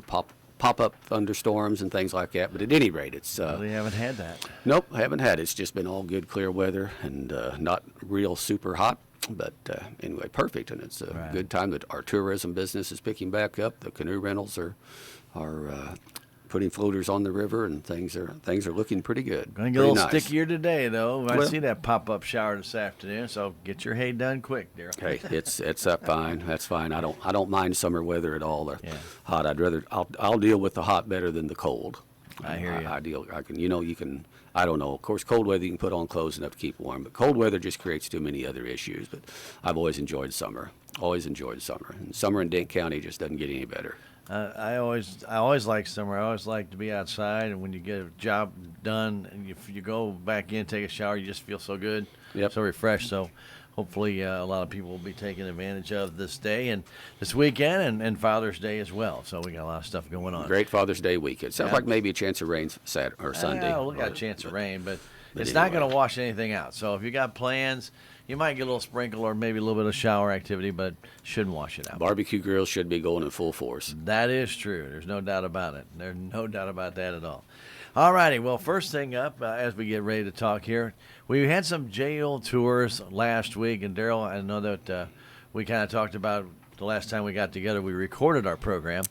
pop-up thunderstorms and things like that. But at any rate, it's They haven't had that. nope, haven't had it. It's just been all good, clear weather and not real super hot. But anyway, perfect, and it's a good time that our tourism business is picking back up. The canoe rentals are putting floaters on the river, and things are looking pretty good. Going to get a little nice. stickier today, though. I Well, see that pop-up shower this afternoon, so get your hay done quick, Darrell. Hey, it's up fine. That's fine. I don't mind summer weather at all. Or hot. I'll deal with the hot better than the cold. I hear you. I can. You can. I don't know. Of course, cold weather you can put on clothes enough to keep warm, but cold weather just creates too many other issues. But I've always enjoyed summer. Always enjoyed summer. And summer in Dent County just doesn't get any better. I always like summer. I always like to be outside, and when you get a job done, and if you go back in, take a shower, you just feel so good, so refreshed. So hopefully a lot of people will be taking advantage of this day and this weekend and Father's Day as well. So we got a lot of stuff going on. Great Father's Day weekend. Sounds like maybe a chance of rain Saturday or Sunday. Yeah, we got a chance of rain, but it's anyway. not going to wash anything out. So if you got plans, you might get a little sprinkle or maybe a little bit of shower activity, but shouldn't wash it out. Barbecue grills should be going in full force. That is true. There's no doubt about it. There's no doubt about that at all. All righty. Well, first thing up, as we get ready to talk here, we had some jail tours last week. And, Darrell, I know that we kind of talked about the last time we got together, we recorded our program.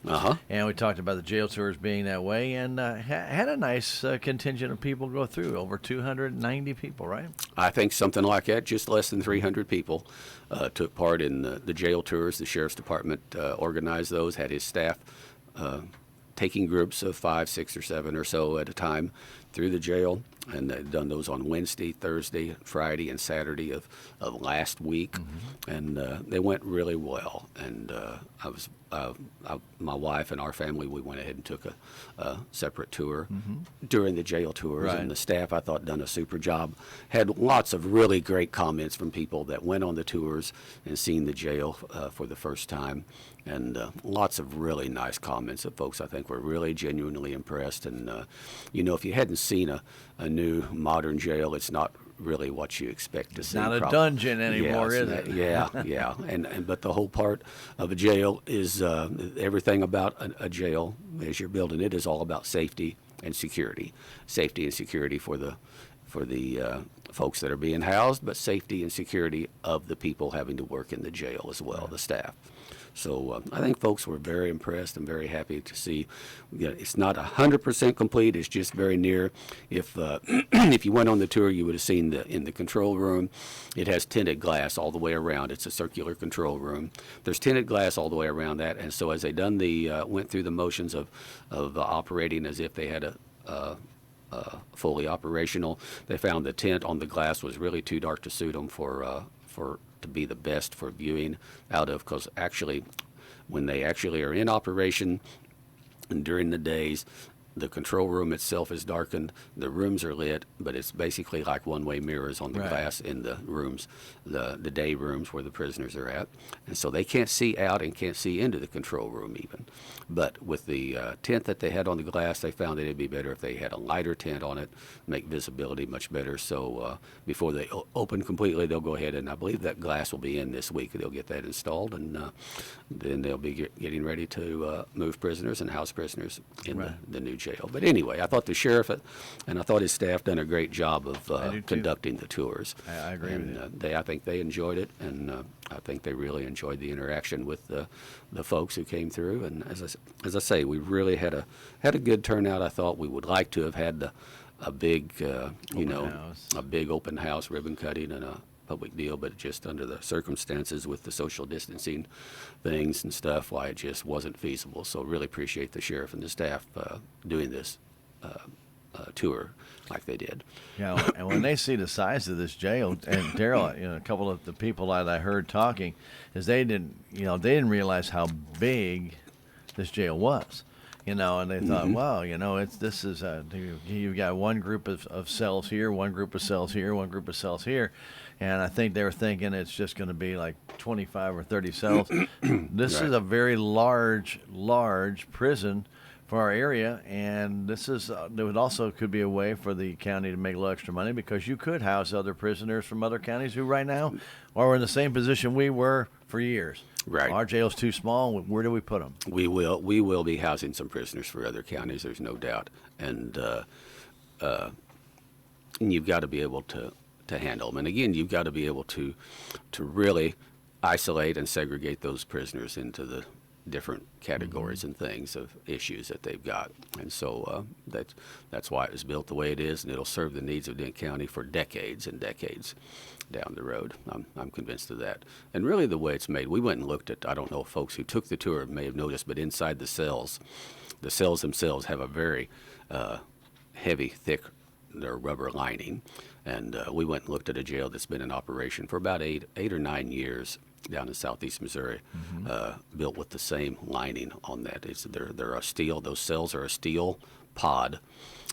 And we talked about the jail tours being that way and had a nice contingent of people go through, over 290 people, right? I think something like that. Just less than 300 people took part in the jail tours. The Sheriff's Department organized those, had his staff taking groups of 5, 6, or 7 or so at a time through the jail, and they've done those on Wednesday, Thursday, Friday, and Saturday of last week, and they went really well. And my wife and our family, we went ahead and took a separate tour during the jail tours, and the staff, I thought, done a super job. Had lots of really great comments from people that went on the tours and seen the jail for the first time. And lots of really nice comments of folks I think were really genuinely impressed. And, if you hadn't seen a new modern jail, it's not really what you expect to see. Not a dungeon anymore, is it? Yeah. But the whole part of a jail is everything about a jail, as you're building it, is all about safety and security. Safety and security for the folks that are being housed, but safety and security of the people having to work in the jail as well, the staff. So I think folks were very impressed and very happy to see. It's not 100% complete. It's just very near. If if you went on the tour, you would have seen in the control room, it has tinted glass all the way around. It's a circular control room. There's tinted glass all the way around that. And so as they went through the motions of operating as if they had a fully operational, they found the tint on the glass was really too dark to suit them to be the best for viewing out of, because actually when they actually are in operation and during the days, the control room itself is darkened, the rooms are lit, but it's basically like one-way mirrors on the glass in the rooms, the day rooms where the prisoners are at. And so they can't see out and can't see into the control room even. But with the tint that they had on the glass, they found that it'd be better if they had a lighter tint on it, make visibility much better. So before they open completely, they'll go ahead, and I believe that glass will be in this week. They'll get that installed, and then they'll be getting ready to move prisoners and house prisoners in the new jail. But anyway, I thought the sheriff and I thought his staff done a great job of conducting the tours. I agree with you. I think they enjoyed it, and I think they really enjoyed the interaction with the folks who came through. And as I say, we really had a good turnout. I thought we would like to have had a big a big open house, ribbon cutting, and a public deal, but just under the circumstances with the social distancing things and stuff, why it just wasn't feasible. So really appreciate the sheriff and the staff doing this tour like they did. Yeah, and when they see the size of this jail, and Darrell, a couple of the people that I heard talking, is they didn't realize how big this jail was. And they thought, wow, you've got one group of cells here, one group of cells here, one group of cells here. And I think they were thinking it's just going to be like 25 or 30 cells. This is a very large prison for our area, and there would also could be a way for the county to make a little extra money, because you could house other prisoners from other counties who right now are in the same position we were for years. Right. Our jail's too small. Where do we put them? We will be housing some prisoners for other counties. There's no doubt, and you've got to be able to handle them. And again, you've got to be able to really isolate and segregate those prisoners into the different categories and things of issues that they've got. And so that's why it was built the way it is, and it'll serve the needs of Dent County for decades and decades down the road. I'm convinced of that. And really the way it's made, we went and looked at, I don't know if folks who took the tour may have noticed, but inside the cells themselves have a very heavy, thick rubber lining. And we went and looked at a jail that's been in operation for about eight or 9 years down in southeast Missouri, built with the same lining on that. They're a steel, those cells are a steel pod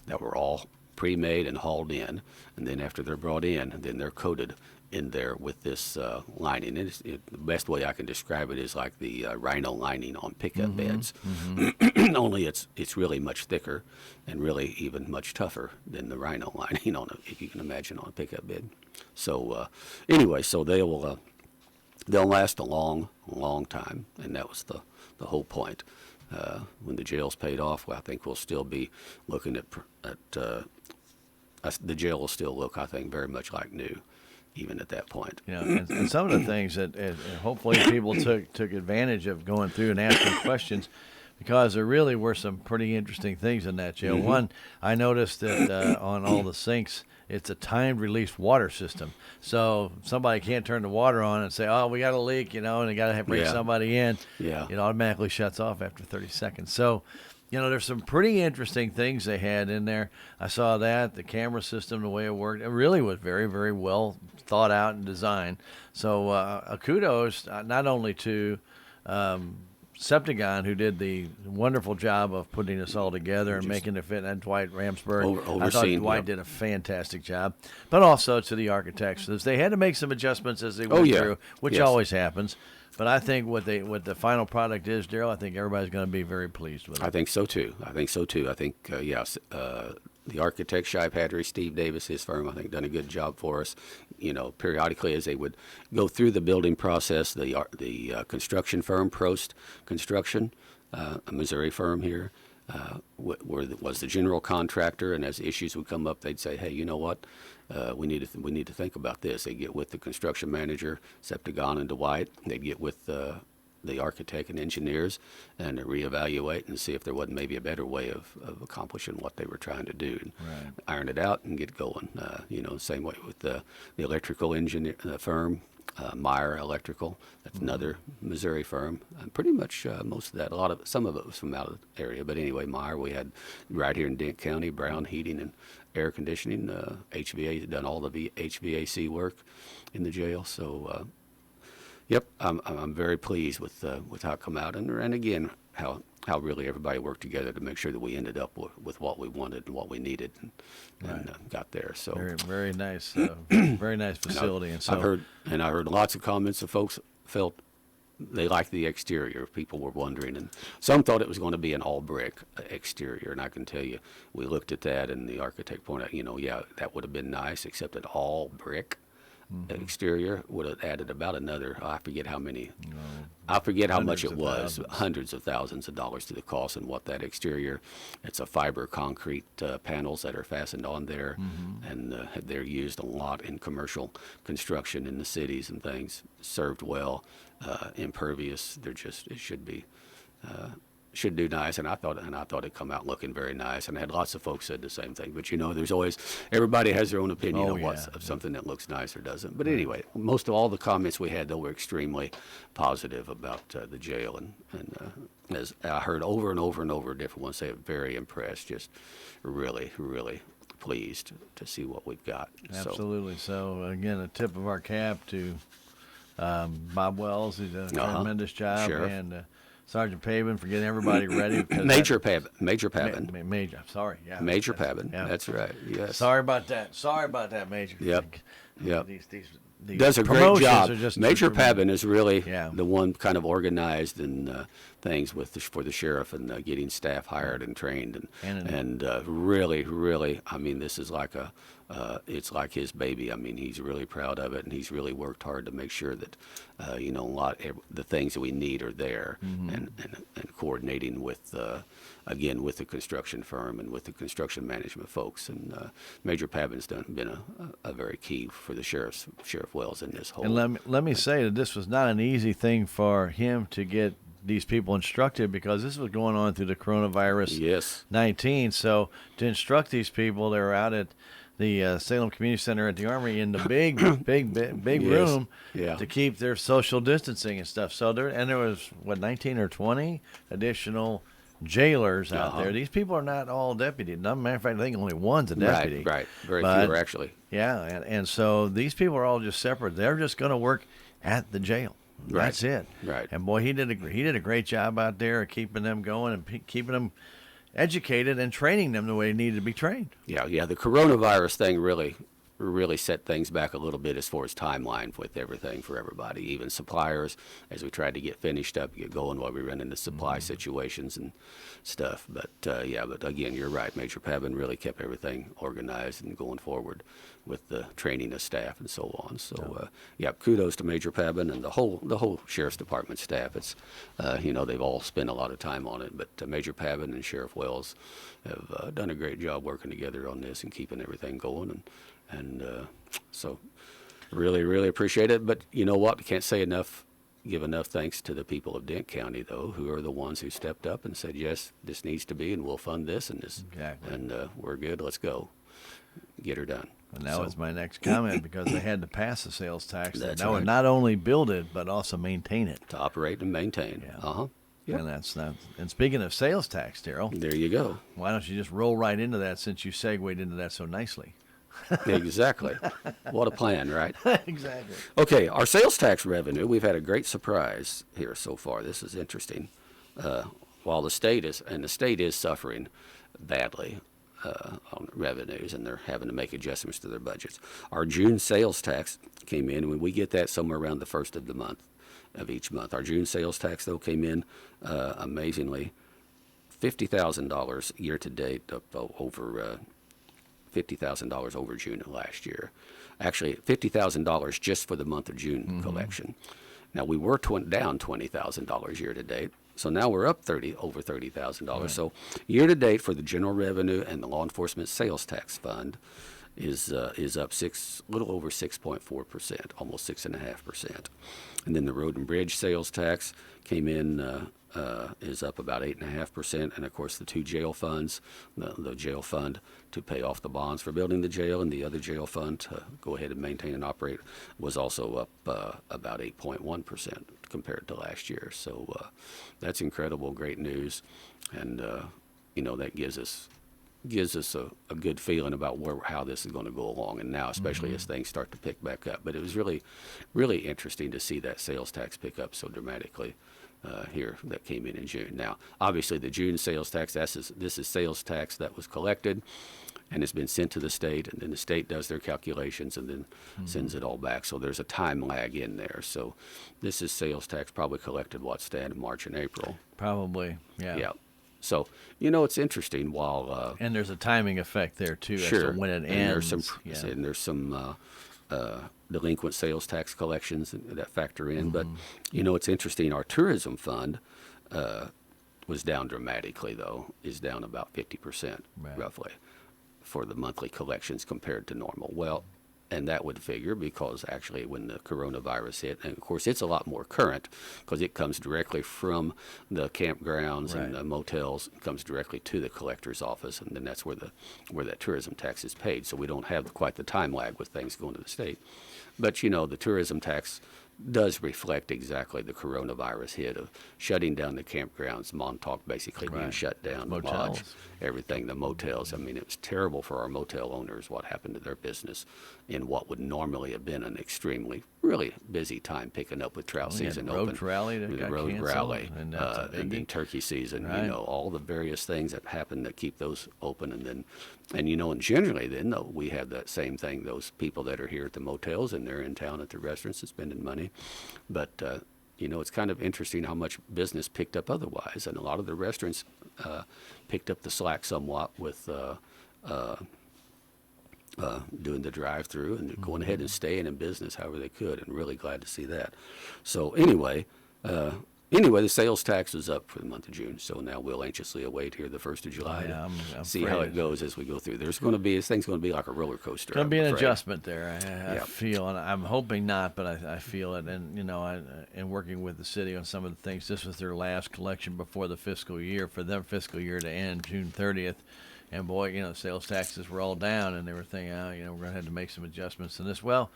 that were all pre-made and hauled in, and then after they're brought in, then they're coated in there with this lining. And the best way I can describe it is like the rhino lining on pickup beds, only it's really much thicker and really even much tougher than the rhino lining on if you can imagine, on a pickup bed. So anyway, so they'll last a long time, and that was the whole point. When the jail's paid off, well, I think we'll still be looking at the jail will still look, I think, very much like new, even at that point. And some of the things that hopefully people took advantage of going through and asking questions, because there really were some pretty interesting things in that jail. One, I noticed that on all the sinks, it's a timed release water system. So somebody can't turn the water on and say, oh, we got a leak, and they got to bring somebody in. Yeah. It automatically shuts off after 30 seconds. So, there's some pretty interesting things they had in there. I saw that, the camera system, the way it worked. It really was very, very well thought out and designed. So kudos not only to Septagon, who did the wonderful job of putting us all together and making it fit, and Dwight Ramsberg. I thought Dwight did a fantastic job. But also to the architects. They had to make some adjustments as they went through, which always happens. But I think what the final product is, Darrell, I think everybody's going to be very pleased with it. I think so too. I think, yes, the architect, Shai Patry, Steve Davis, his firm, I think, done a good job for us. Periodically as they would go through the building process, the construction firm, Prost Construction, a Missouri firm here, was the general contractor, and as issues would come up, they'd say, hey, you know what? We need to think about this. They'd get with the construction manager, Septagon and Dwight. They'd get with the architect and engineers and reevaluate and see if there wasn't maybe a better way of accomplishing what they were trying to do. Right. Iron it out and get going. Same way with the electrical engineer firm, Meyer Electrical. That's another Missouri firm. Pretty much most of that, some of it was from out of the area. But anyway, Meyer, we had right here in Dent County, Brown Heating and Air Conditioning. HVA done all the HVAC work in the jail. So, yep, I'm very pleased with how it come out, and again how really everybody worked together to make sure that we ended up with what we wanted and what we needed and got there. So very, very nice, very nice facility. I heard lots of comments of folks felt they liked the exterior. People were wondering, and some thought it was going to be an all brick exterior. And I can tell you, we looked at that, and the architect pointed out, that would have been nice, except that all brick exterior would have added about another, I forget how many, I forget how much it was, hundreds of thousands of dollars to the cost. And what that exterior, it's a fiber concrete panels that are fastened on there, and they're used a lot in commercial construction in the cities and things. Served well, impervious. It should do nice, and I thought it'd come out looking very nice. And I had lots of folks said the same thing. But there's always, everybody has their own opinion of something that looks nice or doesn't. But anyway, most of all the comments we had, though, were extremely positive about the jail, and as I heard over and over and over, different ones say, very impressed, just really, really pleased to see what we've got. Absolutely. So again, a tip of our cap to Bob Wells, who's done a tremendous job, Sheriff. And Sergeant Pavin for getting everybody ready. Major Pavin. Major, sorry. Yeah. Major Pavin. Yeah. That's right. Yes. Sorry about that, Major. Yep. These does a great job. Are just Major Pavin is really the one kind of organized and things for the sheriff and getting staff hired and trained And and really, I mean, this is like it's like his baby. I mean, he's really proud of it, and he's really worked hard to make sure that the things that we need are there, and coordinating with again with the construction firm and with the construction management folks. And Major Pabin's been a very key for the Sheriff Wells in this whole. And let me say that this was not an easy thing for him to get these people instructed, because this was going on through the coronavirus Yes. 19. So to instruct these people, they were out at the Salem Community Center at the Armory in the big Yes. room Yeah. to keep their social distancing and stuff. So there was 19 or 20 additional jailers out there. These people are not all deputies. Matter of fact, I think only one's a deputy. Right. Very But, few actually. Yeah, and so these people are all just separate. They're just going to work at the jail. Right. That's it. Right. And boy, he did a great job out there of keeping them going and keeping them educated and training them the way they needed to be trained. Yeah. The coronavirus thing really set things back a little bit as far as timeline with everything for everybody, even suppliers, as we tried to get finished up, get going while we run into supply situations and stuff. But but again, you're right. Major Pabin really kept everything organized and going forward with the training of staff and so on. So kudos to Major Pabin and the whole Sheriff's Department staff. It's they've all spent a lot of time on it, but Major Pabin and Sheriff Wells have done a great job working together on this and keeping everything going. And so really appreciate it. But you know what? We can't give enough thanks to the people of Dent County, though, who are the ones who stepped up and said, yes, this needs to be, and we'll fund this and this. Exactly. And we're good. Let's go. Get her done. And that was my next comment, because they had to pass the sales tax. That's That would right. not only build it, but also maintain it. To operate and maintain. Yeah. Yep. And that's not. And speaking of sales tax, Darrell, There you go. why don't you just roll right into that, since you segued into that so nicely? Exactly. What a plan, right? Exactly. Okay, our sales tax revenue, we've had a great surprise here so far. This is interesting. While the state is suffering badly on revenues, and they're having to make adjustments to their budgets. Our June sales tax came in, and we get that somewhere around the first of the month, of each month. Our June sales tax, though, came in amazingly $50,000 year to date, up over $50,000 over June of last year. Actually, $50,000 just for the month of June collection. Now, we were down $20,000 year to date, so now we're up over $30,000. Right. So year to date for the general revenue and the law enforcement sales tax fund is up little over 6.4%, almost 6.5%. And then the road and bridge sales tax came in is up about 8.5%, and of course the two jail funds, the jail fund to pay off the bonds for building the jail, and the other jail fund to go ahead and maintain and operate, was also up about 8.1% compared to last year. So that's incredible, great news, and that gives us a good feeling about how this is going to go along, and now especially as things start to pick back up. But it was really interesting to see that sales tax pick up so dramatically here that came in June. Now, obviously, the June sales tax, this is sales tax that was collected and has been sent to the state, and then the state does their calculations and then sends it all back. So there's a time lag in there. So this is sales tax probably collected, in March and April. Probably, yeah. Yeah. So, it's interesting while... And there's a timing effect there, too, Sure. as to when it And ends. there's some delinquent sales tax collections that factor in. But, it's interesting. Our tourism fund was down dramatically, though, is down about 50%, Right. roughly, for the monthly collections compared to normal. Well, and that would figure because actually when the coronavirus hit, and of course it's a lot more current because it comes directly from the campgrounds Right. and the motels, it comes directly to the collector's office, and then that's where that tourism tax is paid. So we don't have quite the time lag with things going to the state. But the tourism tax does reflect exactly the coronavirus hit of shutting down the campgrounds, Montauk basically being Right. shut down, the Motels. lodge, everything, the motels. I mean, it was terrible for our motel owners what happened to their business in what would normally have been an extremely, really busy time picking up with trout We had season Road open. Rally that The got road canceled, rally, and that's a and then biggie. turkey season, Right. all the various things that happen that keep those open. And generally then, though, we have that same thing, those people that are here at the motels and they're in town at the restaurants and spending money. But it's kind of interesting how much business picked up otherwise, and a lot of the restaurants picked up the slack somewhat with doing the drive-through and going ahead and staying in business however they could, and really glad to see that. So anyway, the sales tax is up for the month of June, so now we'll anxiously await here the 1st of July Yeah, to I'm see how afraid it goes as we go through. This thing's going to be like a roller coaster. Going to be I'm an afraid. adjustment there. I Yeah. feel, and I'm hoping not, but I feel it. And and working with the city on some of the things. This was their last collection before the fiscal year, for their fiscal year to end June 30th. And boy, sales taxes were all down, and they were thinking, we're going to have to make some adjustments in this. Well,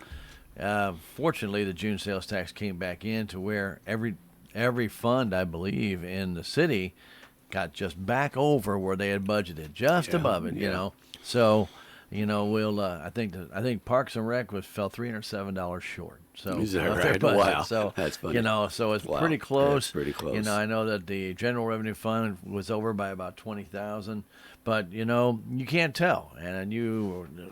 fortunately, the June sales tax came back in to where every fund, I believe, in the city got just back over where they had budgeted, just above it, So, we'll. I think Parks and Rec fell $307 short. So Is that of their right? budget. Wow. So That's funny. so it's Wow. pretty close. That's pretty close. I know that the general revenue fund was over by about 20,000, but you can't tell, and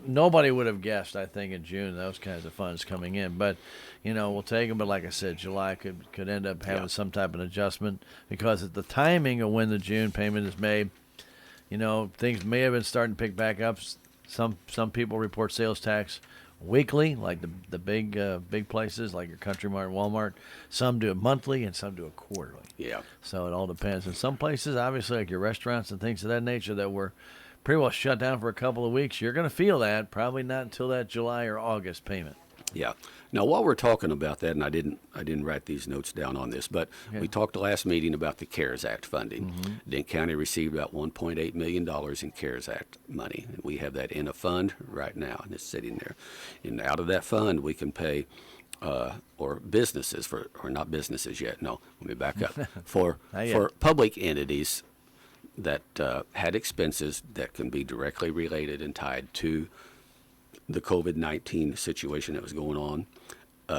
nobody would have guessed. I think in June those kinds of funds coming in, but we'll take them. But like I said, July could end up having some type of adjustment because at the timing of when the June payment is made, things may have been starting to pick back up. Some people report sales tax weekly, like the big places like your Country Mart and Walmart. Some do it monthly and some do it quarterly. Yeah. So it all depends. In some places, obviously, like your restaurants and things of that nature that were pretty well shut down for a couple of weeks, you're going to feel that. Probably not until that July or August payment. Yeah. Now, while we're talking about that, and I didn't write these notes down on this, but we talked the last meeting about the CARES Act funding. Dent County received about $1.8 million in CARES Act money, and we have that in a fund right now, and it's sitting there. And out of that fund, we can pay, or businesses or not businesses yet. No, let me back up. For public entities that had expenses that can be directly related and tied to the COVID-19 situation that was going on,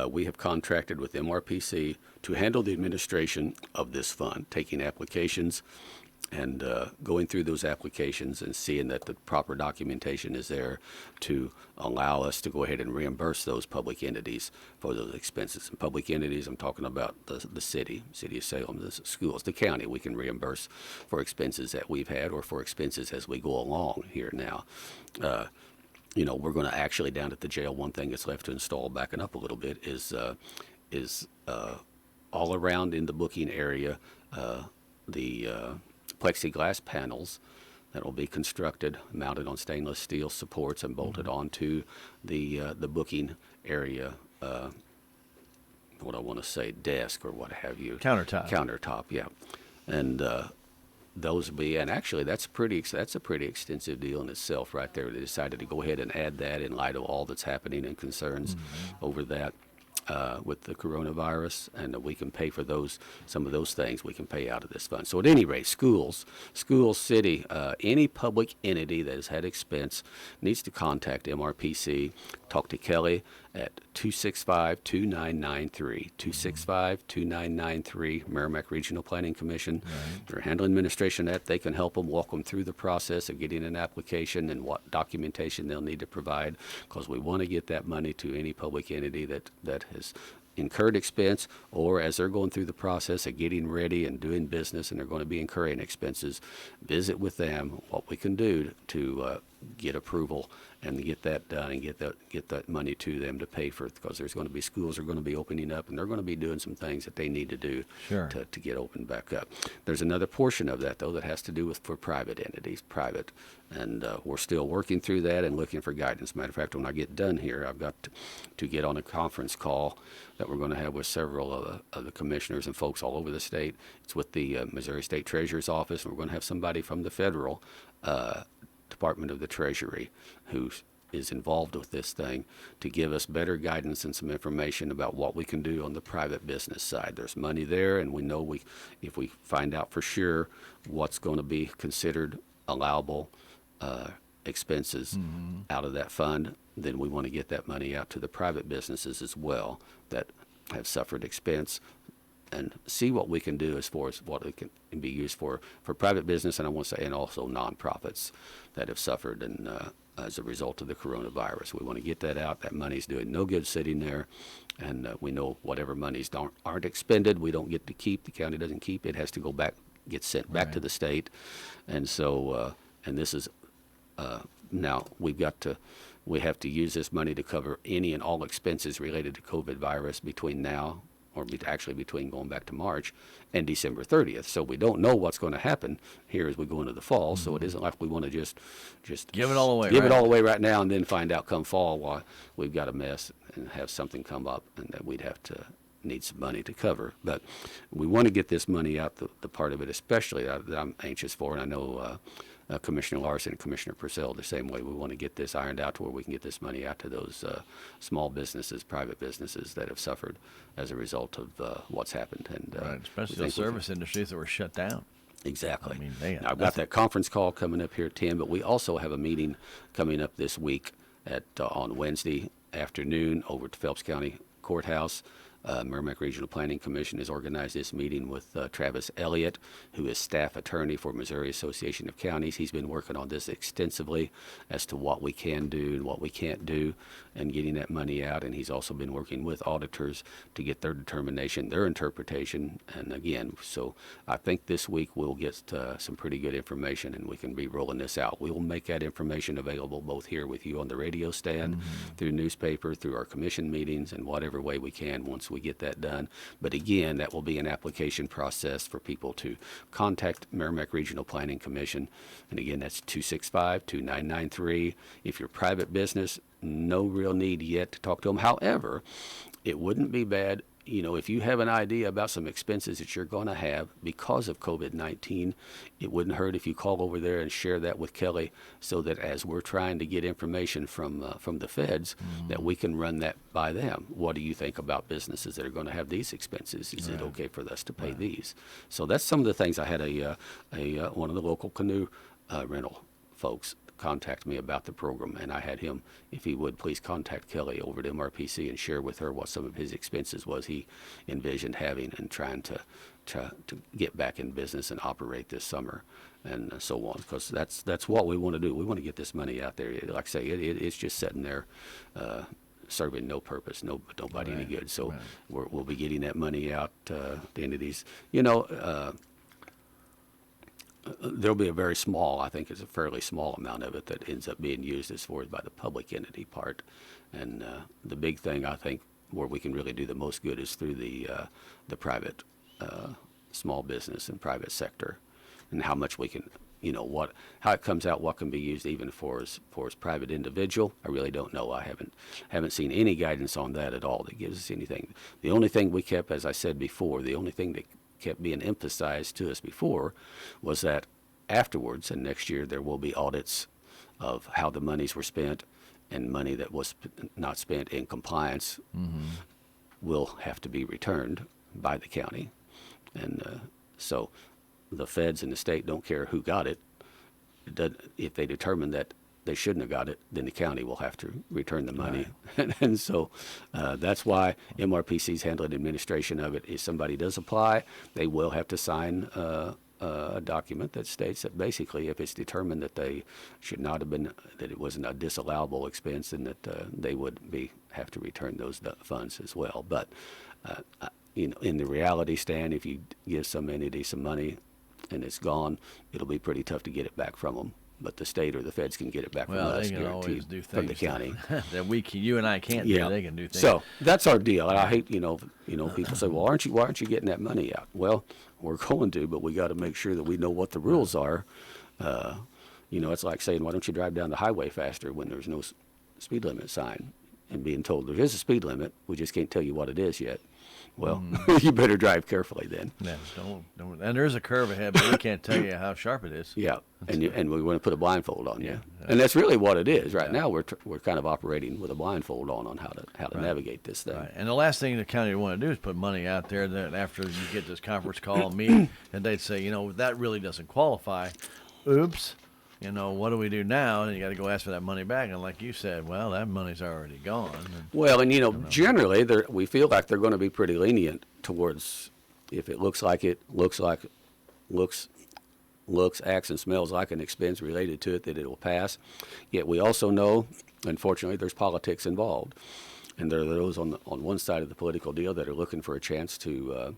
we have contracted with MRPC to handle the administration of this fund, taking applications and going through those applications and seeing that the proper documentation is there to allow us to go ahead and reimburse those public entities for those expenses. And public entities, I'm talking about the city of Salem, the schools, the county. We can reimburse for expenses that we've had or for expenses as we go along here now. We're going to actually, down at the jail, one thing that's left to install, backing up a little bit, is all around in the booking area, the plexiglass panels that will be constructed, mounted on stainless steel supports and bolted onto the booking area, what I want to say, desk or what have you. Countertop, yeah. And those will be, and actually that's a pretty extensive deal in itself right there. They decided to go ahead and add that in light of all that's happening and concerns over that with the coronavirus, and we can pay for some of those things we can pay out of this fund. So at any rate, schools, city, any public entity that has had expense needs to contact MRPC, talk to Kelly at 265-2993, 265-2993, Merrimack Regional Planning Commission. They're handling administration of that. They can help them, walk them through the process of getting an application and what documentation they'll need to provide, because we want to get that money to any public entity that has incurred expense, or as they're going through the process of getting ready and doing business and they're going to be incurring expenses, visit with them what we can do to get approval and get that done and get that money to them to pay for it, because there's going to be schools are going to be opening up and they're going to be doing some things that they need to do to get opened back up. There's another portion of that, though, that has to do with for private entities, and we're still working through that and looking for guidance. Matter of fact, when I get done here, I've got to get on a conference call that we're going to have with several of the commissioners and folks all over the state. It's with the Missouri State Treasurer's Office, and we're going to have somebody from the federal Department of the Treasury who is involved with this thing to give us better guidance and some information about what we can do on the private business side. There's money there, and we know if we find out for sure what's going to be considered allowable expenses out of that fund, then we want to get that money out to the private businesses as well that have suffered expense and see what we can do as far as what it can be used for private business, and I want to say, and also nonprofits that have suffered and as a result of the coronavirus. We want to get that out. That money's doing no good sitting there, and we know whatever monies aren't expended, we don't get to keep. The county doesn't keep. It has to go back, get sent back to the state, and so and this is now we have to use this money to cover any and all expenses related to COVID virus between now, or actually between going back to March and December 30th. So we don't know what's going to happen here as we go into the fall. So it isn't like we want to just give it all away. Give it all away right now and then find out come fall why we've got a mess and have something come up and that we'd have to need some money to cover. But we want to get this money out, the part of it especially that I'm anxious for, and I know Commissioner Larson and Commissioner Purcell the same way. We want to get this ironed out to where we can get this money out to those small businesses, private businesses that have suffered as a result of what's happened. And right, especially the service industries that were shut down. Exactly. I mean, now, I've got that conference call coming up here at 10, but we also have a meeting coming up this week on Wednesday afternoon over at the Phelps County Courthouse. Merrimack Regional Planning Commission has organized this meeting with Travis Elliott, who is staff attorney for Missouri Association of Counties. He's been working on this extensively as to what we can do and what we can't do and getting that money out. And he's also been working with auditors to get their determination, their interpretation. And again, so I think this week we'll get some pretty good information and we can be rolling this out. We will make that information available both here with you on the radio stand, through newspaper, through our commission meetings, and whatever way we can once we get that done. But again, that will be an application process for people to contact Merrimack Regional Planning Commission. And again, that's 265-2993. If you're private business, no real need yet to talk to them. However, it wouldn't be bad, if you have an idea about some expenses that you're going to have because of COVID-19, it wouldn't hurt if you call over there and share that with Kelly so that as we're trying to get information from the feds, that we can run that by them. What do you think about businesses that are going to have these expenses? Is it okay for us to pay these? So that's some of the things. I had one of the local canoe rental folks contact me about the program, and I had him, if he would, please contact Kelly over at MRPC and share with her what some of his expenses was he envisioned having and trying to get back in business and operate this summer and so on, because that's what we want to do. We want to get this money out there. Like I say, it's just sitting there serving no purpose, nobody any good. So we'll be getting that money out at the end of these. There'll be a very small, I think it's a fairly small amount of it that ends up being used as far as by the public entity part. And the big thing, I think, where we can really do the most good is through the private small business and private sector, and how much we can, how it comes out, what can be used even for as private individual. I really don't know. I haven't seen any guidance on that at all that gives us anything. The only thing we kept, as I said before, the only thing that kept being emphasized to us before was that afterwards, and next year, there will be audits of how the monies were spent, and money that was not spent in compliance will have to be returned by the county. And so the feds and the state don't care who got it. If they determine that they shouldn't have got it, then the county will have to return the money. Right. And so that's why MRPC's handling administration of it. If somebody does apply, they will have to sign a document that states that basically if it's determined that they should not have been, that it wasn't a disallowable expense, and that they would have to return those funds as well. But in the reality, Stan, if you give some entity some money and it's gone, it'll be pretty tough to get it back from them. But the state or the feds can get it back from us, they can always do things from the county. that you and I can't do. They can do things. So that's our deal. And I hate, people say, well, why aren't you getting that money out? Well, we're going to, but we got to make sure that we know what the rules are. It's like saying, why don't you drive down the highway faster when there's no speed limit sign, and being told there is a speed limit, we just can't tell you what it is yet. Well, you better drive carefully then. Yeah, don't. And there's a curve ahead, but we can't tell you how sharp it is. Yeah, and we want to put a blindfold on you, and that's really what it is. Right now, we're kind of operating with a blindfold on how to navigate this thing. Right. And the last thing the county would want to do is put money out there that after you get this conference call meeting, and they'd say, that really doesn't qualify. Oops. What do we do now? And you got to go ask for that money back. And like you said, well, that money's already gone. Well, and generally, we feel like they're going to be pretty lenient towards if it looks, acts, and smells like an expense related to it, that it will pass. Yet we also know, unfortunately, there's politics involved. And there are those on one side of the political deal that are looking for a chance to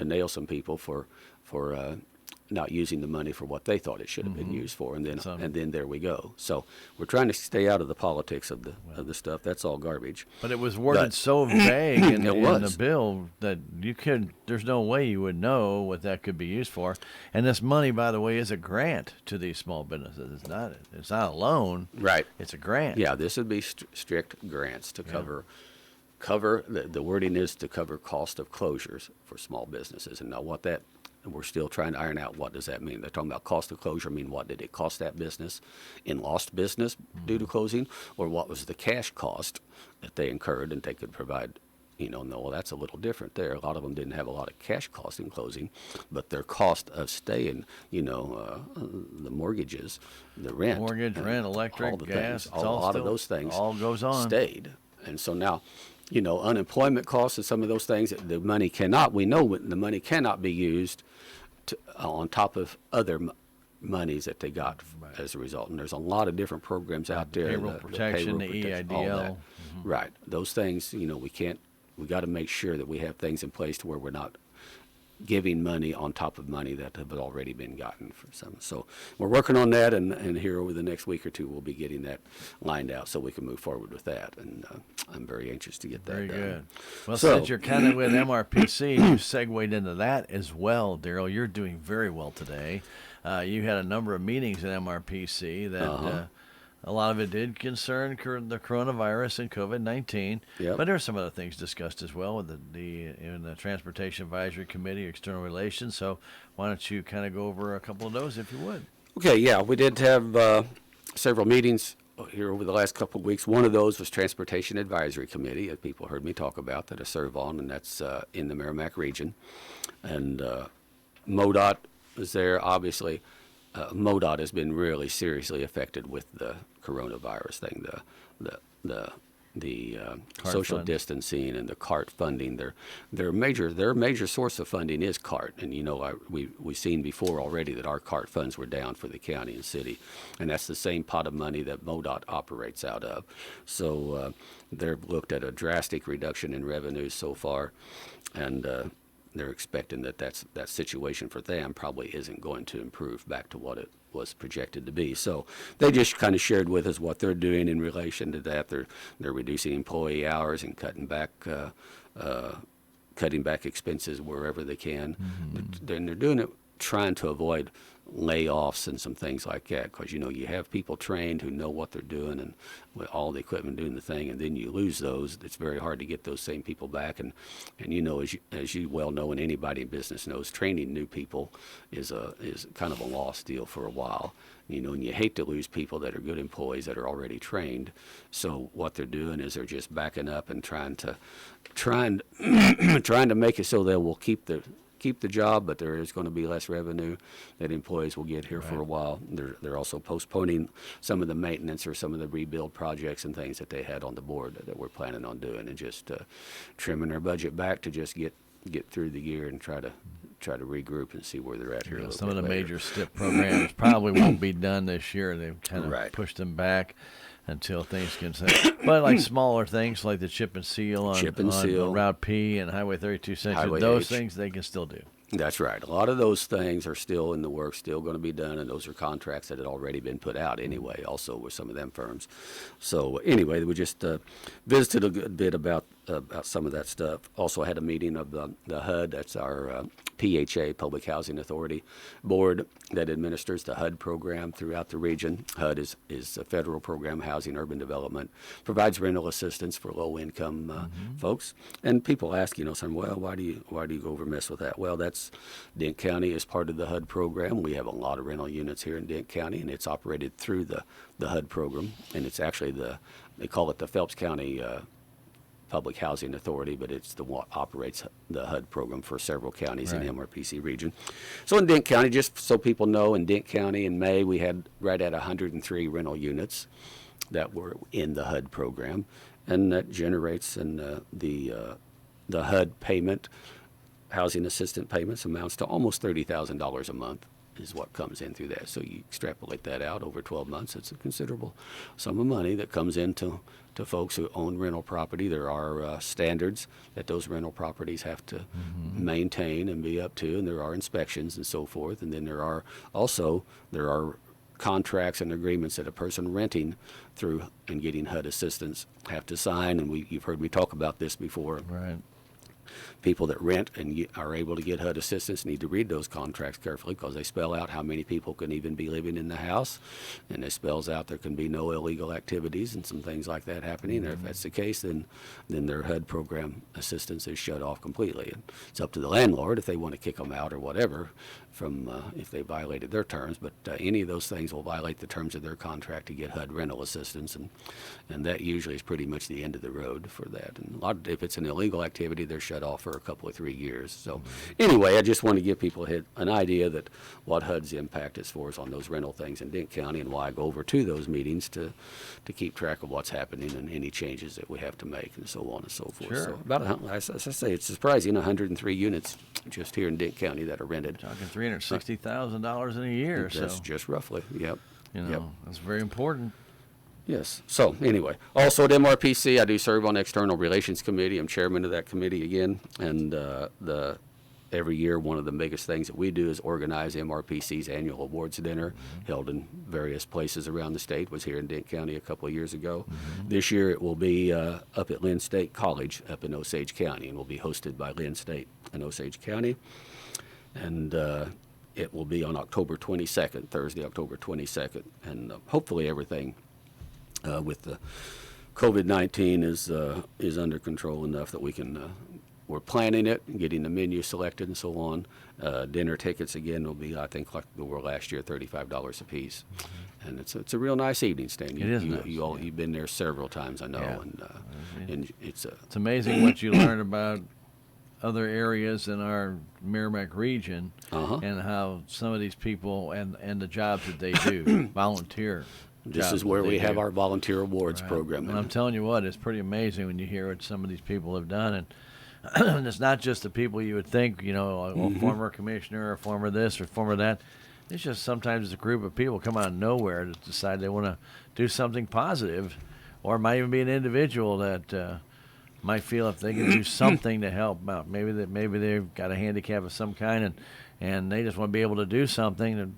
nail some people for not using the money for what they thought it should have been used for, and then there we go. So we're trying to stay out of the politics of the stuff. That's all garbage. But it was worded so vague in was. the bill that there's no way you would know what that could be used for. And this money, by the way, is a grant to these small businesses. It's not a loan. Right. It's a grant. Yeah, this would be strict grants to cover. The wording is to cover cost of closures for small businesses, and now we're still trying to iron out what does that mean. They're talking about cost of closure. I mean, what did it cost that business in lost business due to closing, or what was the cash cost that they incurred and they could provide? No, well, that's a little different there. A lot of them didn't have a lot of cash cost in closing, but their cost of staying, the mortgages, the rent, rent, electric, all the gas, things, a lot of those things all goes on. Stayed. And so now, unemployment costs and some of those things, the money cannot be used on top of other monies that they got as a result. And there's a lot of different programs out there. Payroll protection, the EIDL. All that. Right. Those things, we got to make sure that we have things in place to where we're not giving money on top of money that have already been gotten for some. So we're working on that, and here over the next week or two, we'll be getting that lined out so we can move forward with that. And I'm very anxious to get that very done. Good. Well, since you're kind of with MRPC, you segued into that as well, Darrell. You're doing very well today. You had a number of meetings at MRPC that a lot of it did concern the coronavirus and COVID-19, but there are some other things discussed as well with the Transportation Advisory Committee, External Relations. So why don't you kind of go over a couple of those, if you would? Okay, yeah, we did have several meetings here over the last couple of weeks. One of those was Transportation Advisory Committee, that people heard me talk about, that I serve on, and that's in the Merrimack region. And MoDOT was there, obviously. MoDOT has been really seriously affected with the coronavirus thing, the social distancing and the CART funding. Their major source of funding is CART, and we've seen before already that our CART funds were down for the county and city, and that's the same pot of money that MoDOT operates out of. So they've looked at a drastic reduction in revenues so far, and they're expecting that situation for them probably isn't going to improve back to what it was projected to be. So they just kind of shared with us what they're doing in relation to that. They're reducing employee hours and cutting back expenses wherever they can. Then they're doing it trying to avoid layoffs and some things like that, because you have people trained who know what they're doing and with all the equipment doing the thing, and then you lose those. It's very hard to get those same people back, and as you well know, and anybody in business knows, training new people is kind of a lost deal for a while. And you hate to lose people that are good employees that are already trained. So what they're doing is they're just backing up and trying to make it so they will keep the job, but there is going to be less revenue that employees will get here for a while. They're also postponing some of the maintenance or some of the rebuild projects and things that they had on the board that we're planning on doing, and just trimming their budget back to just get through the year and try to regroup and see where they're at here. Some of the major STIP programs probably won't be done this year. They've kind of pushed them back until things can set. But like smaller things like the chip and seal on Route P and Highway 32 section, those things they can still do. That's right. A lot of those things are still in the works, still going to be done, and those are contracts that had already been put out anyway, also with some of them firms. So anyway, we just visited a good bit about some of that stuff. Also had a meeting of the HUD, that's our PHA, Public Housing Authority Board, that administers the HUD program throughout the region. HUD is a federal program, Housing Urban Development, provides rental assistance for low-income folks. And people ask, saying, well, why do you go over and mess with that? Well, that's Dent County is part of the HUD program. We have a lot of rental units here in Dent County, and it's operated through the HUD program. And it's actually they call it the Phelps County Public Housing Authority, but it's the one operates the HUD program for several counties in the MRPC region. So in Dent County, just so people know, in Dent County in May, we had right at 103 rental units that were in the HUD program, and that generates the HUD payment housing assistance payments amounts to almost $30,000 a month is what comes in through that. So you extrapolate that out over 12 months, it's a considerable sum of money that comes into folks who own rental property. There are standards that those rental properties have to maintain and be up to, and there are inspections and so forth. And then there are contracts and agreements that a person renting through and getting HUD assistance have to sign. And you've heard me talk about this before. Right. People that rent and are able to get HUD assistance need to read those contracts carefully, because they spell out how many people can even be living in the house, and it spells out there can be no illegal activities and some things like that happening. And if that's the case, then their HUD program assistance is shut off completely. And it's up to the landlord if they want to kick them out or whatever from if they violated their terms. But any of those things will violate the terms of their contract to get HUD rental assistance, and that usually is pretty much the end of the road for that. And if it's an illegal activity, they're shut off for a couple of 3 years. So anyway, I just want to give people an idea that what HUD's impact is for us on those rental things in Dent County, and why I go over to those meetings to keep track of what's happening and any changes that we have to make and so on and so forth. Sure. So about, as I say, it's surprising, 103 units just here in Dent County that are rented. Talking $360,000 in a year. That's so just roughly, yep. Yep. That's very important. Yes. So anyway, also at MRPC, I do serve on External Relations Committee. I'm chairman of that committee again. And every year, one of the biggest things that we do is organize MRPC's annual awards dinner, held in various places around the state. Was here in Dent County a couple of years ago. This year it will be up at Lynn State College up in Osage County, and will be hosted by Lynn State in Osage County. And it will be on October 22nd, Thursday, October 22nd. And hopefully everything with the COVID-19 is under control enough that we can, we're planning it, getting the menu selected and so on. Dinner tickets again will be, I think, like they were last year, $35 a piece. And it's a real nice evening, Stan. It is nice, You've been there several times, I know. Yeah. And it's amazing what you learn about other areas in our Merrimack region, and how some of these people and the jobs that they do, volunteer. This is where we have our volunteer awards program. And I'm telling you what, it's pretty amazing when you hear what some of these people have done. And it's not just the people you would think, a former commissioner or former this or former that. It's just sometimes a group of people come out of nowhere to decide they want to do something positive, or it might even be an individual that might feel if they can do something to help out. Maybe they've got a handicap of some kind, and they just want to be able to do something. And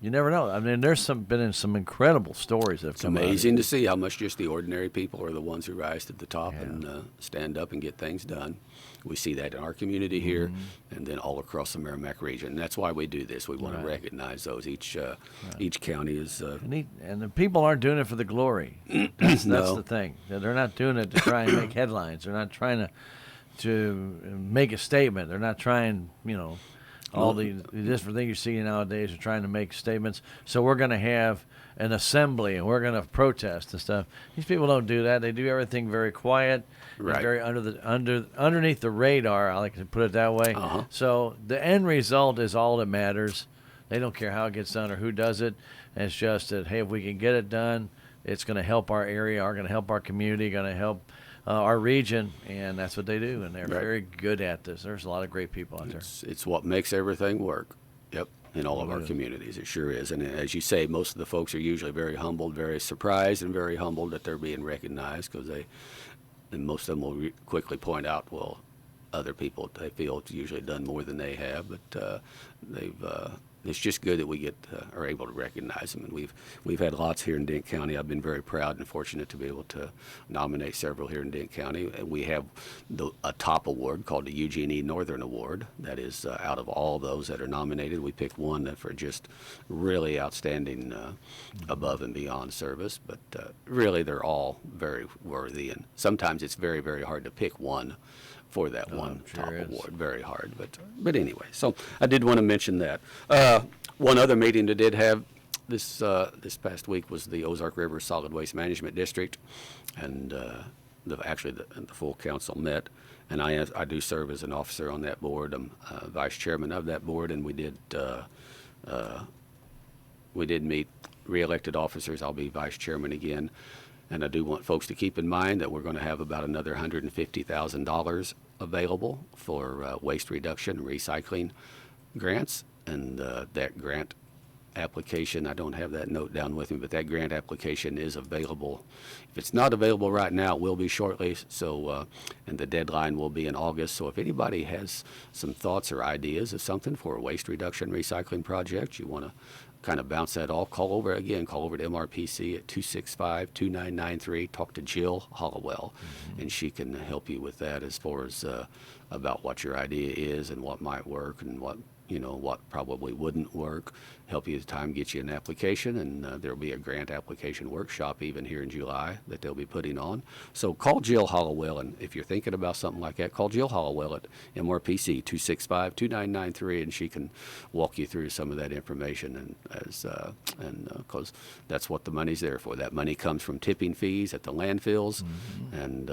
you never know. I mean, there's been some incredible stories that have come out. It's amazing to see how much just the ordinary people are the ones who rise to the top and stand up and get things done. We see that in our community here, and then all across the Merrimack region. And that's why we do this. We want to recognize those. Each county is. And the people aren't doing it for the glory. That's the thing. They're not doing it to try and make headlines. They're not trying to make a statement. They're not trying, all the different things you see nowadays are trying to make statements. So we're going to have an assembly and we're going to protest and stuff. These people don't do that. They do everything very quiet, and very underneath the radar. I like to put it that way. So the end result is all that matters. They don't care how it gets done or who does it. And it's just that, hey, if we can get it done, it's going to help our area, going to help our community, going to help our region, and that's what they do, and they're very good at this. There's a lot of great people out there. It's what makes everything work. Yep, in all of our communities, it sure is. And as you say, most of the folks are usually very humbled, very surprised, and very humbled that they're being recognized, because and most of them will quickly point out, well, other people they feel it's usually done more than they have, but it's just good that we are able to recognize them. And we've had lots here in Dent County. I've been very proud and fortunate to be able to nominate several here in Dent County. And we have a top award called the Eugene E. Northern Award. That is out of all those that are nominated, we picked one for just really outstanding above and beyond service. But really, they're all very worthy. And sometimes it's very, very hard to pick one for that one top award. Very hard, but anyway. So I did want to mention that. One other meeting that did have this past week was the Ozark River Solid Waste Management District, and the full council met, and I do serve as an officer on that board. I'm vice chairman of that board, and we did meet re-elected officers. I'll be vice chairman again. And I do want folks to keep in mind that we're going to have about another $150,000 available for waste reduction and recycling grants, and that grant application, I don't have that note down with me, but that grant application is available. If it's not available right now, it will be shortly. So, and the deadline will be in August. So if anybody has some thoughts or ideas of something for a waste reduction recycling project, you want to kind of bounce that off, call over to MRPC at 265-2993. Talk to Jill Hollowell, and she can help you with that as far as about what your idea is and what might work and what probably wouldn't work, help you at the time, get you an application, and there'll be a grant application workshop even here in July that they'll be putting on. So call Jill Hollowell, and if you're thinking about something like that, call Jill Hollowell at MRPC 265-2993, and she can walk you through some of that information, and because that's what the money's there for. That money comes from tipping fees at the landfills, and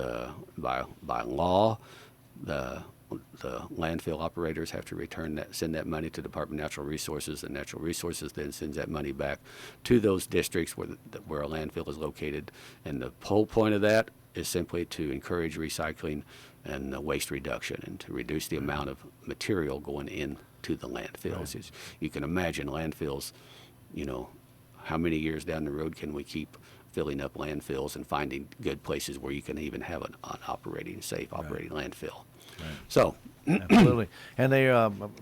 by law, the landfill operators have to send that money to the Department of Natural Resources, and Natural Resources then sends that money back to those districts where a landfill is located. And the whole point of that is simply to encourage recycling and waste reduction, and to reduce the amount of material going into the landfills. Right. You can imagine landfills, how many years down the road can we keep filling up landfills and finding good places where you can even have an safe operating landfill. Right. So, Absolutely. And they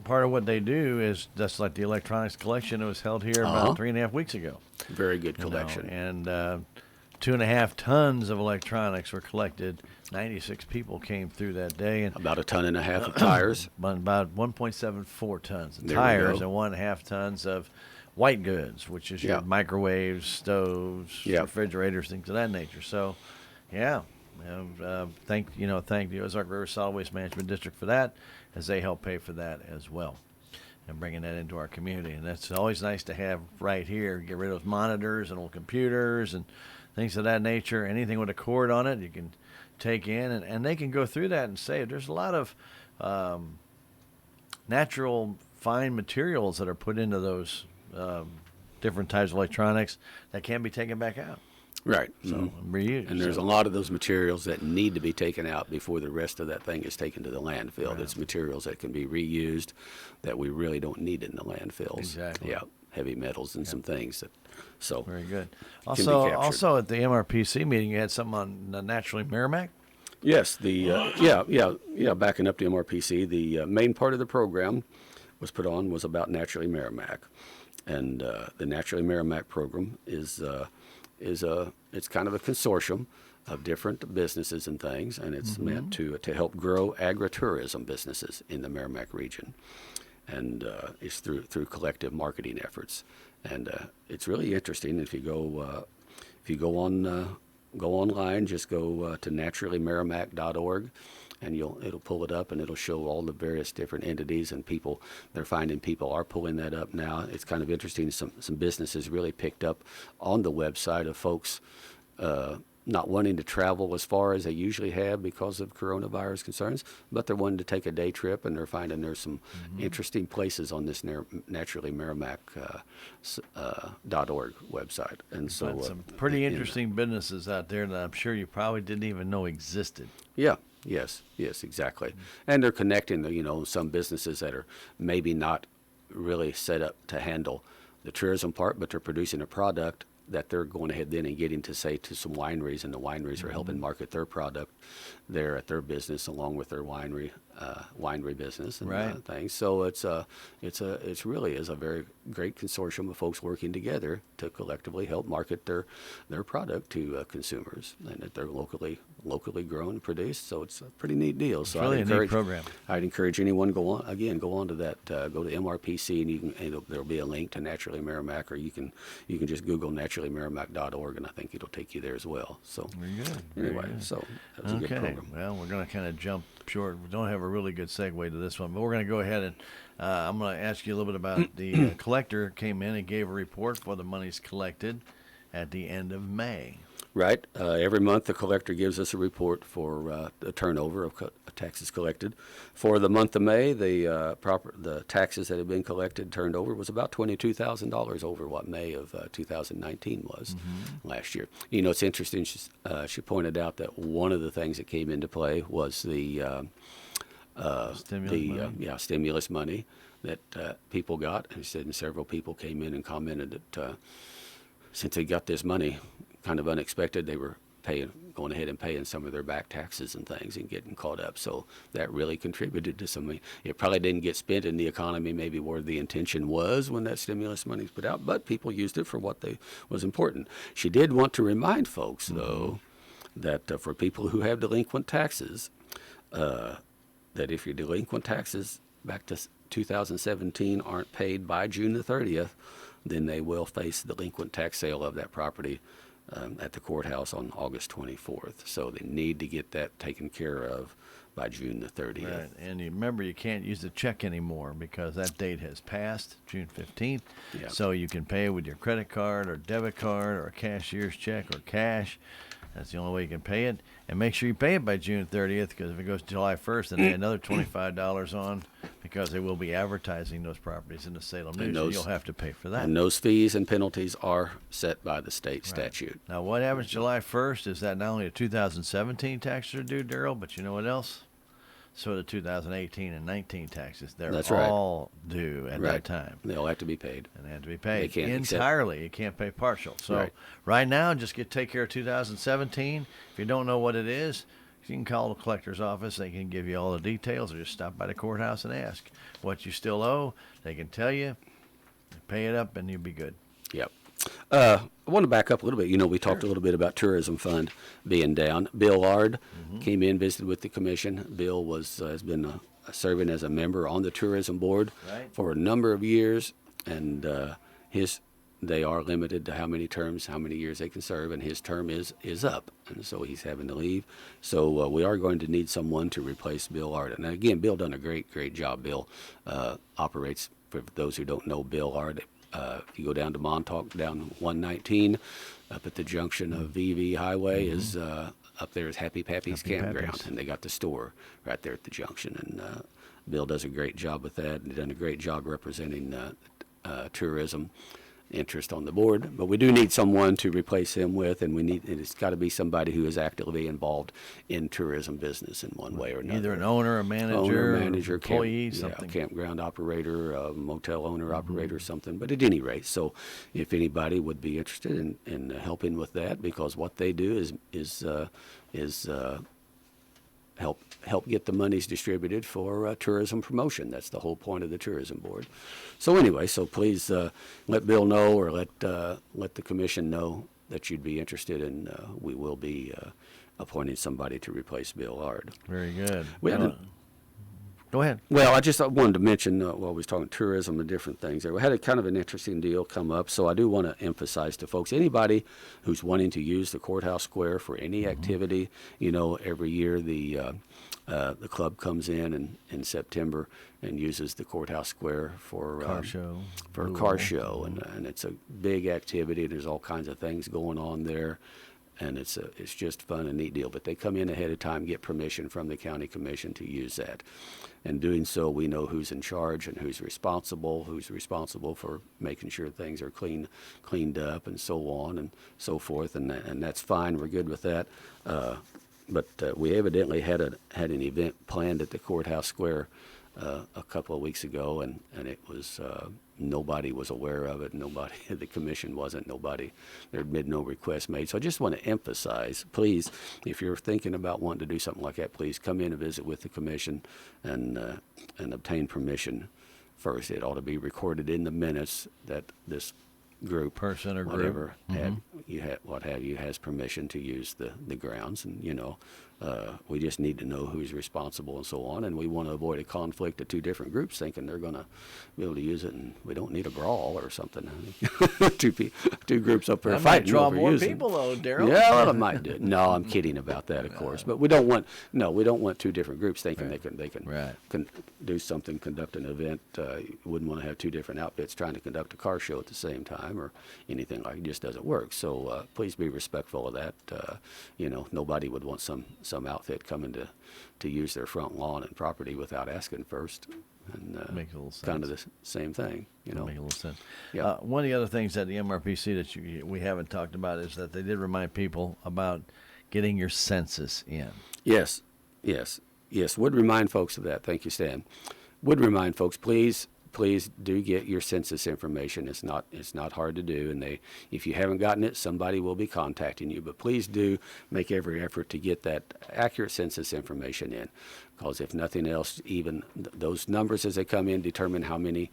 part of what they do is just like the electronics collection that was held here about 3.5 weeks ago. very good collection. And 2.5 tons of electronics were collected. 96 people came through that day, and About 1.5 tons of tires. about 1.74 tons of There we tires go. and 1.5 tons of white goods, which is your Yeah. microwaves, stoves, Yeah. refrigerators, things of that nature. So, yeah. Thank the Ozark River Solid Waste Management District for that, as they help pay for that as well, and bringing that into our community. And that's always nice to have right here. Get rid of those monitors and old computers and things of that nature. Anything with a cord on it, you can take in, and they can go through that and say there's a lot of natural fine materials that are put into those different types of electronics that can be taken back out. Right. So reused. And there's a lot of those materials that need to be taken out before the rest of that thing is taken to the landfill. Right. That's materials that can be reused that we really don't need in the landfills. Exactly. Yeah, heavy metals and some things. So Very good. can be Also, captured. at the MRPC meeting, you had something on Naturally Merrimack. Yes, backing up to MRPC, the main part of the program was about Naturally Merrimack, and the Naturally Merrimack program is it's kind of a consortium of different businesses and things, and it's meant to help grow agritourism businesses in the Merrimack region, and it's through collective marketing efforts, and it's really interesting. If you go online, just go to naturallymerrimack.org, and it'll pull it up, and it'll show all the various different entities and people. They're finding people are pulling that up now. It's kind of interesting. Some businesses really picked up on the website of folks not wanting to travel as far as they usually have because of coronavirus concerns, but they're wanting to take a day trip, and they're finding there's some interesting places on this naturallymerrimack.org website. And so But some pretty interesting businesses out there that I'm sure you probably didn't even know existed. Yeah. Yes, exactly. And they're connecting, some businesses that are maybe not really set up to handle the tourism part, but they're producing a product that they're going ahead then and getting to say to some wineries, and the wineries are helping market their product there at their business along with their winery business and things. So it's really is a very great consortium of folks working together to collectively help market their product to consumers, and that they're locally grown and produced. So it's a pretty neat deal. It's So really a neat program. I'd encourage anyone go on to that, go to MRPC, and there'll be a link to Naturally Merrimack, or you can just Google naturallymerrimack.org, and I think it'll take you there as well. So Very good. anyway, so that was a good Okay. program. Well, we're going to kind of jump short. We don't have a really good segue to this one, but we're going to go ahead and I'm going to ask you a little bit about the collector came in and gave a report for the monies collected at the end of May. Right. Every month, the collector gives us a report for the turnover of taxes collected. For the month of May, the taxes that have been collected turned over was about $22,000 over what May of 2019 was last year. It's interesting. She pointed out that one of the things that came into play was the Stimulus money? Stimulus money that people got. And he said, and several people came in and commented that since they got this money, kind of unexpected, they were going ahead and paying some of their back taxes and things and getting caught up. So that really contributed to some. It probably didn't get spent in the economy maybe where the intention was when that stimulus money was put out, but people used it for what was important. She did want to remind folks, though, that for people who have delinquent taxes, that if your delinquent taxes back to 2017 aren't paid by June the 30th, then they will face delinquent tax sale of that property at the courthouse on August 24th. So they need to get that taken care of by June the 30th. Right, and you remember you can't use the check anymore because that date has passed, June 15th. Yep. So you can pay with your credit card or debit card or a cashier's check or cash. That's the only way you can pay it. And make sure you pay it by June 30th, because if it goes to July 1st, then they add another $25 on, because they will be advertising those properties in the Salem News, and you'll have to pay for that. And those fees and penalties are set by the state statute. Now, what happens July 1st is that not only the 2017 taxes are due, Darrell, but you know what else? So the 2018 and 19 taxes, they're all due at that time. They'll have to be paid. And they have to be paid They can't entirely. You can't pay partial. So right now, just take care of 2017. If you don't know what it is, you can call the collector's office. They can give you all the details, or just stop by the courthouse and ask what you still owe. They can tell you. Pay it up, and you'll be good. Yep. I want to back up a little bit. We talked a little bit about tourism fund being down. Bill Ard came in, visited with the commission. Bill has been serving as a member on the tourism board for a number of years, and they are limited to how many years they can serve, and his term is up, and so he's having to leave. So we are going to need someone to replace Bill Ard. And again, Bill done a great job. Bill operates, for those who don't know Bill Ard, if you go down to Montauk, down 119, up at the junction of VV Highway, is up there is Happy Pappy's Campground, and they got the store right there at the junction. And Bill does a great job with that, and done a great job representing tourism interest on the board. But we do need someone to replace him with, and it's got to be somebody who is actively involved in tourism business in one way or another. Either an owner, a manager, employee, something. Campground operator, motel owner, operator, something. But at any rate, so if anybody would be interested in helping with that, because what they do is help get the monies distributed for tourism promotion. That's the whole point of the tourism board. So anyway, please let Bill know, or let the commission know that you'd be interested, and we will be appointing somebody to replace Bill Ard. Very good. Go ahead. Well, I just wanted to mention, while we was talking tourism and different things there, we had a kind of an interesting deal come up, so I do want to emphasize to folks, anybody who's wanting to use the courthouse square for any activity, every year the club comes in September and uses the courthouse square for a car show, and it's a big activity. There's all kinds of things going on there, and it's just fun and neat deal. But they come in ahead of time, get permission from the county commission to use that. And doing so, we know who's in charge and who's responsible for making sure things are cleaned up, and so on and so forth. And that's fine. We're good with that. But we evidently had an event planned at the courthouse square a couple of weeks ago, and it was nobody was aware of it. Nobody, the commission wasn't. There had been no request made. So I just want to emphasize, please, if you're thinking about wanting to do something like that, please come in and visit with the commission and obtain permission first. It ought to be recorded in the minutes that this group, person or whatever, group, has permission to use the grounds, and we just need to know who's responsible and so on, and we want to avoid a conflict of two different groups thinking they're going to be able to use it, and we don't need a brawl or something. two groups up there fighting draw over more using. people, though, Darrell. Yeah, well, it might do. No, I'm kidding about that, of course, but we don't want two different groups thinking they can do something, conduct an event. You wouldn't want to have two different outfits trying to conduct a car show at the same time or anything like it. Just doesn't work. So please be respectful of that. Nobody would want some outfit coming to use their front lawn and property without asking first. And makes a little sense. Kind of the same thing, Make a little sense. Yeah. One of the other things that the MRPC that we haven't talked about is that they did remind people about getting your census in. Yes. Yes, would remind folks of that. Thank you, Stan. Would remind folks, please do get your census information. It's not hard to do, and if you haven't gotten it, somebody will be contacting you. But please do make every effort to get that accurate census information in, because if nothing else, even those numbers as they come in determine how many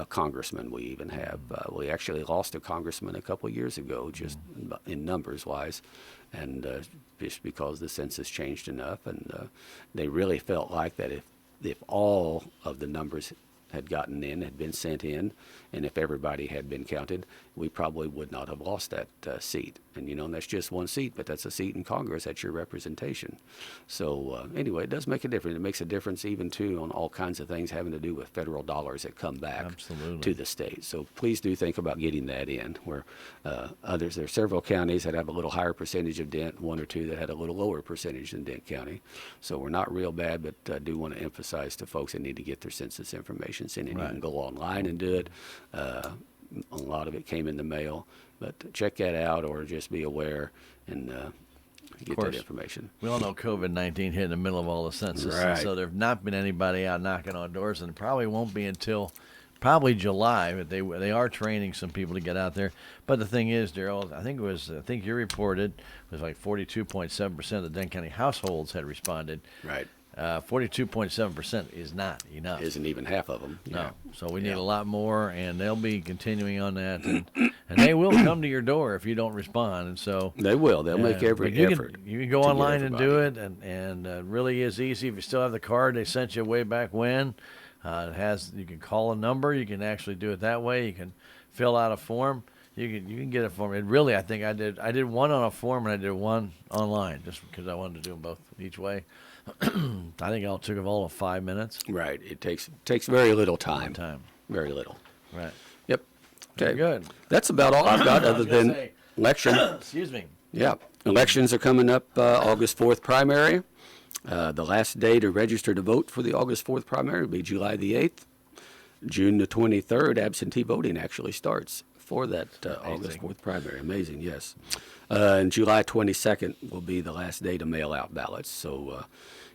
congressmen we even have. We actually lost a congressman a couple of years ago, just in numbers wise, and just because the census changed enough, and they really felt like that if all of the numbers had been sent in, and if everybody had been counted, we probably would not have lost that seat. And that's just one seat, but that's a seat in Congress. That's your representation. So anyway, it does make a difference. It makes a difference even too on all kinds of things having to do with federal dollars that come back to the state. So please do think about getting that in. Where there are several counties that have a little higher percentage of Dent, one or two that had a little lower percentage than Dent County. So we're not real bad, but I do want to emphasize to folks that need to get their census information sent in. You can go online and do it. A lot of it came in the mail, but check that out or just be aware and get that information. We all know COVID-19 hit in the middle of all the census, Right. so there have not been anybody out knocking on doors, and probably won't be until probably July. But they are training some people to get out there. But the thing is, Darrell, I think you reported it was like 42.7% of the Dent County households had responded. Right. 42.7% is not enough. Isn't even half of them. No. So we need a lot more, and they'll be continuing on that, and they will come to your door if you don't respond. And so They will. They'll make every effort. You can go to get online and do it, everybody. and it really is easy. If you still have the card they sent you way back when, you can call a number. You can actually do it that way. You can fill out a form. You can get a form. And really, I think I did one on a form and I did one online, just because I wanted to do them both each way. I think it took all of 5 minutes. Right. It takes very little time. Very little. Right. Yep. Very Okay. good. That's about all I've got other than election. Excuse me. Yeah. Elections are coming up August 4th primary. The last day to register to vote for the August 4th primary will be July the 8th. June the 23rd, absentee voting actually starts for that August 4th primary. Amazing, yes. And July 22nd will be the last day to mail out ballots. So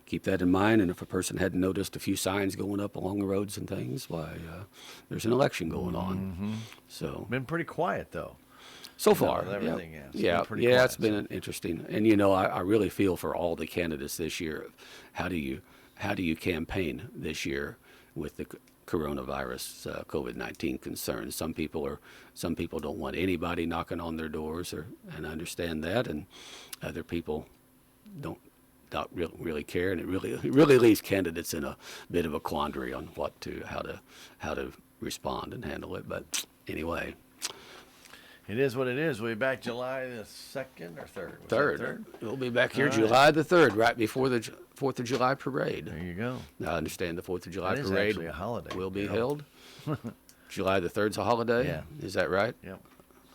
keep that in mind. And if a person hadn't noticed a few signs going up along the roads and things, why, there's an election going on. Mm-hmm. So Been pretty quiet, though. so far, with everything else. yeah, Been pretty quiet, it's been an interesting. And I really feel for all the candidates this year. How do you campaign this year with the coronavirus, COVID-19 concerns? Some people don't want anybody knocking on their doors, and I understand that, and other people don't really care, and it really leaves candidates in a bit of a quandary on how to respond and handle it. But anyway. It is what it is. We'll be back July the 2nd or 3rd? Was that Third. We'll be back here All right. July the 3rd, right before the 4th of July parade. There you go. I understand the 4th of July That is parade actually a holiday. will be Yeah. held. July the 3rd's a holiday? Yeah. Is that right? Yep.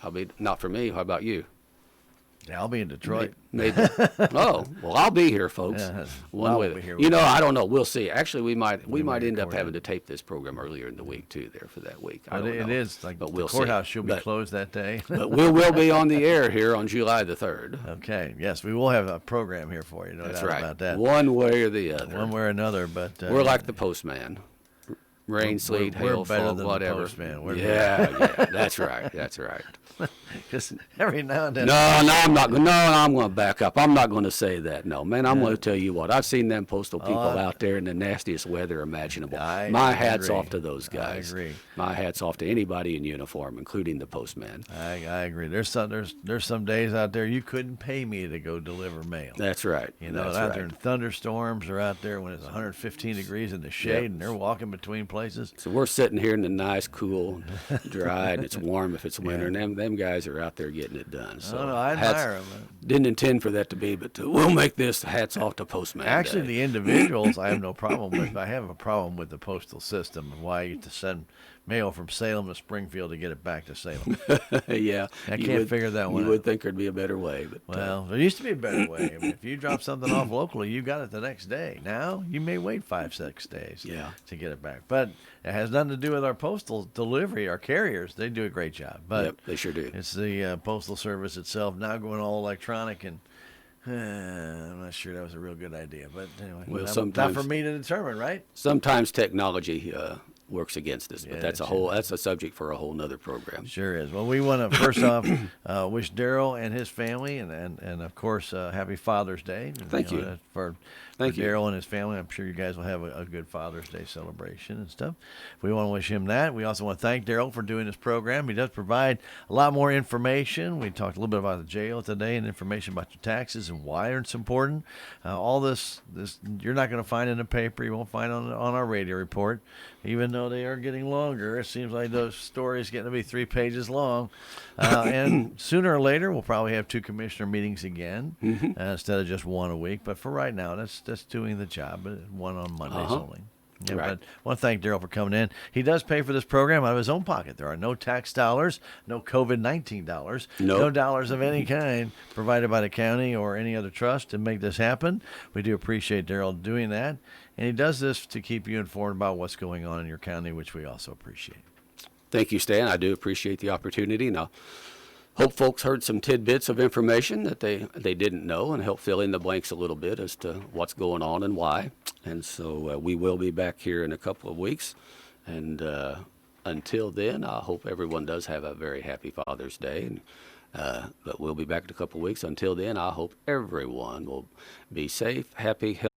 I'll be, not for me. How about you? Yeah, I'll be in Detroit. Maybe. Oh, well, I'll be here, folks. Yeah, One I'll way. be here You with know, you. I don't know. We'll see. Actually, we might end up record having it. to tape this program earlier in the week too. There for that week. I But don't it know. is like but the we'll courthouse see. should be closed that day. But we will be on the air here on July the 3rd. Okay. Yes, we will have a program here for you. No That's doubt right. about that. One way or the other. One way or another, but We're like the postman. Rain, sleet, we're hail, better fog, than the whatever. postman. We're Yeah, that's right. That's right. Because every now and then. No, I'm not. No, I'm going to back up. I'm not going to say that. No, man, I'm going to tell you what. I've seen them postal people out there in the nastiest weather imaginable. My hat's agree. off to those guys. I agree. My hat's off to anybody in uniform, including the postman. I agree. There's some days out there you couldn't pay me to go deliver mail. That's right. You know, that's out right. there in thunderstorms or out there when it's 115 degrees in the shade Yep. and they're walking between places. So we're sitting here in the nice, cool, dry, and it's warm if it's winter, and them guys are out there getting it done. So I admire them. Didn't intend for that to be, but we'll make this hats off to Postman Actually, Day. the individuals I have no problem with. I have a problem with the postal system and why you have to send mail from Salem to Springfield to get it back to Salem. Yeah, I you can't would- figure that one You out. would think there'd be a better way, but Well, there used to be a better way. I mean, if you drop something off locally, you got it the next day. Now, you may wait 5-6 days Yeah. to get it back. But it has nothing to do with our postal delivery. Our carriers, they do a great job. But yep, they sure do. it's the postal service itself now going all electronic, and I'm not sure that was a real good idea, but anyway, Well, not for sometimes- me to determine, right? Sometimes technology works against us, Yeah, but that's sure. that's a subject for a whole nother program. Sure is. Well, we want to first off wish Darrell and his family, and of course, happy Father's Day. Thank you. For Thank you. Darrell and his family. I'm sure you guys will have a good Father's Day celebration and stuff. We want to wish him that. We also want to thank Darrell for doing this program. He does provide a lot more information. We talked a little bit about the jail today and information about your taxes and why it's important. All this you're not going to find in the paper. You won't find on our radio report. Even though they are getting longer, it seems like those stories getting to be 3 pages long. And sooner or later, we'll probably have 2 commissioner meetings again instead of just 1 a week. But for right now, that's doing the job. But 1 on Mondays only. Yeah, Right. But I want to thank Darrell for coming in. He does pay for this program out of his own pocket. There are no tax dollars, no COVID-19 dollars, Nope. no dollars of any kind provided by the county or any other trust to make this happen. We do appreciate Darrell doing that. And he does this to keep you informed about what's going on in your county, which we also appreciate. Thank you, Stan. I do appreciate the opportunity. Now, hope folks heard some tidbits of information that they didn't know and help fill in the blanks a little bit as to what's going on and why. And so we will be back here in a couple of weeks. And until then, I hope everyone does have a very happy Father's Day. And, but we'll be back in a couple of weeks. Until then, I hope everyone will be safe, happy, healthy.